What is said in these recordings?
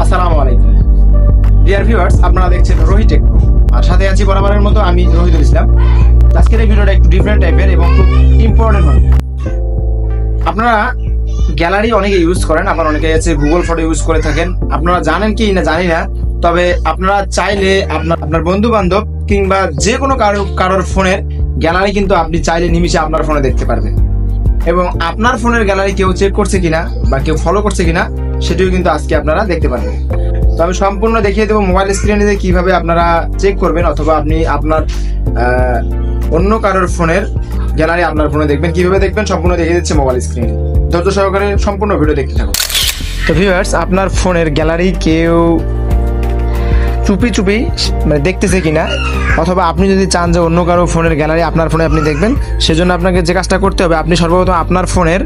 আসসালামু আলাইকুম dear viewers, আপনারা দেখছেন রোহিত টেক প্রো, আর সাথে আছি বরাবরের মতো আমি রোহিতুল ইসলাম। আজকের এই ভিডিওটা একটু ডিফারেন্ট টাইপের এবং খুব ইম্পর্টেন্ট হবে। আপনারা গ্যালারি অনেকে ইউজ করেন, আপনারা অনেকে আছে গুগল ফটো ইউজ করে থাকেন। আপনারা জানেন কি না জানি না, তবে আপনারা চাইলে আপনার বন্ধু বান্ধব কিংবা যে কোনো কারোর ফোনের গ্যালারি কিন্তু আপনি চাইলে নিমিশে আপনার ফোনে দেখতে পারবেন, এবং আপনার ফোনের গ্যালারি কেউ চেক করছে কিনা বা কেউ ফলো করছে কিনা সেটিও কিন্তু আজকে আপনারা দেখতে পারবেন। তো আমি সম্পূর্ণ দেখিয়ে দেবো মোবাইল স্ক্রিনে কিভাবে আপনারা চেক করবেন, অথবা আপনি আপনার অন্য কারোর ফোনের গ্যালারি আপনার ফোনে দেখবেন। কিভাবে দেখবেন সম্পূর্ণ দেখিয়ে দিচ্ছে মোবাইল স্ক্রিনে। ধৈর্য সহকারে সম্পূর্ণ ভিডিও দেখতে থাকুন। তো ভিউয়ার্স, আপনার ফোনের গ্যালারি কেউ চুপি চুপি মানে দেখতেছে কিনা, অথবা আপনি যদি চান যে অন্য কারো ফোনের গ্যালারি আপনার ফোনে আপনি দেখবেন, সেজন্য আপনাকে যে কাজটা করতে হবে, আপনি সর্বপ্রথম আপনার ফোনের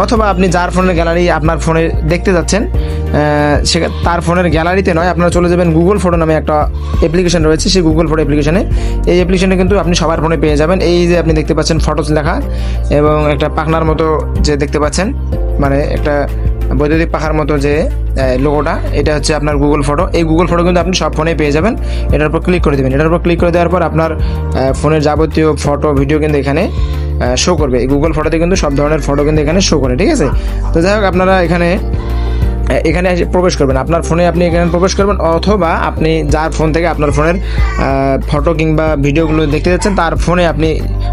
অথবা আপনি যার ফোনের গ্যালারি আপনার ফোনে দেখতে যাচ্ছেন সে তার ফোনের গ্যালারিতে নয়, আপনারা চলে যাবেন গুগল ফটো নামে একটা অ্যাপ্লিকেশন রয়েছে। সেই গুগল ফটো অ্যাপ্লিকেশনে, এই অ্যাপ্লিকেশনে কিন্তু আপনি সবার ফোনে পেয়ে যাবেন। এই যে আপনি দেখতে পাচ্ছেন ফটোস লেখা এবং একটা পাখনার মতো যে দেখতে পাচ্ছেন, মানে একটা বৈদ্যুতিক পাখার মতো যে লোগোটা, এটা হচ্ছে আপনার গুগল ফটো। এই গুগল ফটো কিন্তু আপনি সব ফোনে পেয়ে যাবেন। এটার উপর ক্লিক করে দেবেন। এটার উপর ক্লিক করে দেওয়ার পর আপনার ফোনের যাবতীয় ফটো ভিডিও কিন্তু এখানে শো করবে। এই গুগল ফটোতে কিন্তু সব ধরনের ফটো কিন্তু এখানে শো করে, ঠিক আছে। তো যাই হোক, আপনারা এখানে প্রবেশ করবেন, আপনার ফোনে আপনি এখানে প্রবেশ করবেন, অথবা আপনি যার ফোন থেকে আপনার ফোনের ফটো কিংবা ভিডিওগুলো দেখতে যাচ্ছেন তার ফোনে আপনি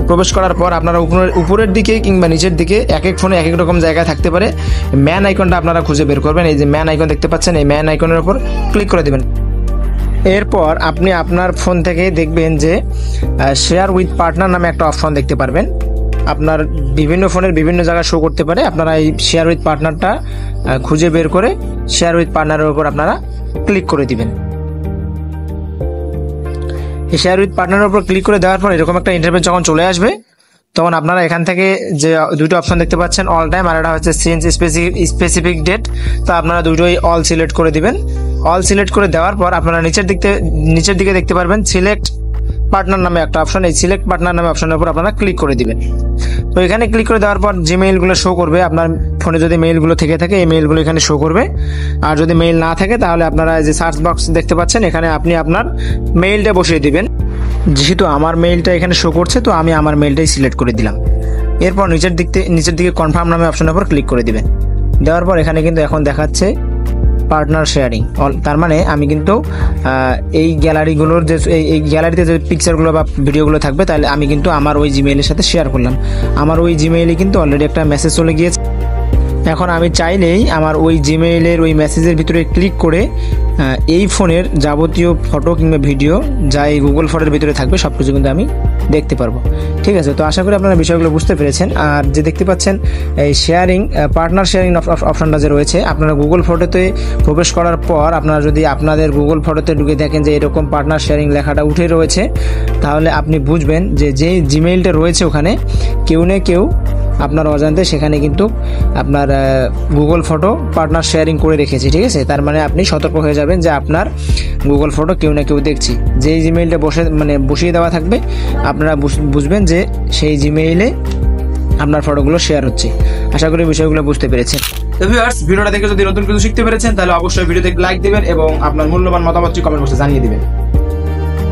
প্রবেশ করার পর আপনারা উপরের দিকে কিংবা নিচের দিকে এক এক ফোনে এক এক রকম জায়গায় থাকতে পারে। ম্যান আইকনটা আপনারা খুঁজে বের করবেন। এই যে ম্যান আইকন দেখতে পাচ্ছেন, এই ম্যান আইকনের উপর ক্লিক করে দেবেন। এরপর আপনি আপনার ফোন থেকে দেখবেন যে শেয়ার উইথ পার্টনার নামে একটা অপশন দেখতে পারবেন। আপনার বিভিন্ন ফোনের বিভিন্ন জায়গায় শো করতে পারে। আপনারা এই শেয়ার উইথ পার্টনারটা খুঁজে বের করে শেয়ার উইথ পার্টনারের উপর আপনারা ক্লিক করে দিবেন। এই শেয়ার উইথ পার্টনারের উপর ক্লিক করে দেওয়ার পর এরকম একটা ইন্টারফেস যখন চলে আসবে, তখন আপনারা এখান থেকে যে দুটো অপশন দেখতে পাচ্ছেন, অল টাইম আর এটা হচ্ছে চেঞ্জ স্পেসিফিক ডেট, তো আপনারা দুটোই অল সিলেক্ট করে দিবেন। অল সিলেক্ট করে দেওয়ার পর আপনারা নিচের দিকে দেখতে পারবেন সিলেক্ট পার্টনার নামে একটা অপশন। এই সিলেক্ট পার্টনার নামে অপশনের উপর আপনারা ক্লিক করে দিবেন। তো এখানে ক্লিক করে দেওয়ার পর যে মেইলগুলো শো করবে, আপনার ফোনে যদি মেইলগুলো থেকে থাকে এই মেইলগুলো এখানে শো করবে। আর যদি মেইল না থাকে তাহলে আপনারা যে সার্চ বক্স দেখতে পাচ্ছেন, এখানে আপনি আপনার মেইলটা বসিয়ে দিবেন। যেহেতু আমার মেইলটা এখানে শো করছে, তো আমি আমার মেইলটাই সিলেক্ট করে দিলাম। এরপর নিচের দিকে কনফার্ম নামে অপশনের উপর ক্লিক করে দিবেন। দেওয়ার পর এখানে কিন্তু এখন দেখাচ্ছে পার্টনার শেয়ারিং। তার মানে আমি কিন্তু এই গ্যালারিগুলোর যে এই গ্যালারিতে যে পিকচারগুলো বা ভিডিওগুলো থাকবে, তাহলে আমি কিন্তু আমার ওই জিমেইলের সাথে শেয়ার করলাম। আমার ওই জিমেইলে কিন্তু অলরেডি একটা মেসেজ চলে গিয়েছে। এখন আমি চাইলেই আমার ওই জিমেইলের ওই মেসেজের ভিতরে ক্লিক করে এই ফোনের যাবতীয় ফটো কিংবা ভিডিও যা এই গুগল ফটোর ভিতরে থাকবে সব কিছু কিন্তু আমি দেখতে পারবো, ঠিক আছে। তো আশা করি আপনারা বিষয়গুলো বুঝতে পেরেছেন। আর যে দেখতে পাচ্ছেন এই শেয়ারিং পার্টনার শেয়ারিং অপশনটা যে রয়েছে, আপনারা গুগল ফটোতে প্রবেশ করার পর আপনারা যদি আপনাদের গুগল ফটোতে ঢুকে দেখেন যে এরকম পার্টনার শেয়ারিং লেখাটা উঠে রয়েছে, তাহলে আপনি বুঝবেন যে যেই জিমেইলটা রয়েছে ওখানে কেউ না কেউ আপনার অজান্তে সেখানে কিন্তু আপনার গুগল ফটো পার্টনার শেয়ারিং করে রেখেছে, ঠিক আছে। তার মানে আপনি সতর্ক হয়ে যাবেন যে আপনার গুগল ফটো কেউ না কেউ দেখছি। যেই জিমেইলটা বসিয়ে দেওয়া থাকবে, আপনারা বুঝবেন যে সেই জিমেইলে আপনার ফটোগুলো শেয়ার হচ্ছে। আশা করি বিষয়গুলো বুঝতে পেরেছেন। তো ভিউয়ার্স, ভিডিওটা দেখে যদি নতুন কিছু শিখতে পেরেছেন, তাহলে অবশ্যই ভিডিওতে লাইক দিবেন এবং আপনার মূল্যবান মতামতটি কমেন্ট বক্সে জানিয়ে দিবেন।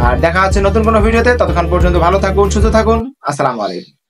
আর দেখা হচ্ছে নতুন কোনো ভিডিওতে। ততক্ষণ পর্যন্ত ভালো থাকুন, সুস্থ থাকুন। আসসালামু আলাইকুম।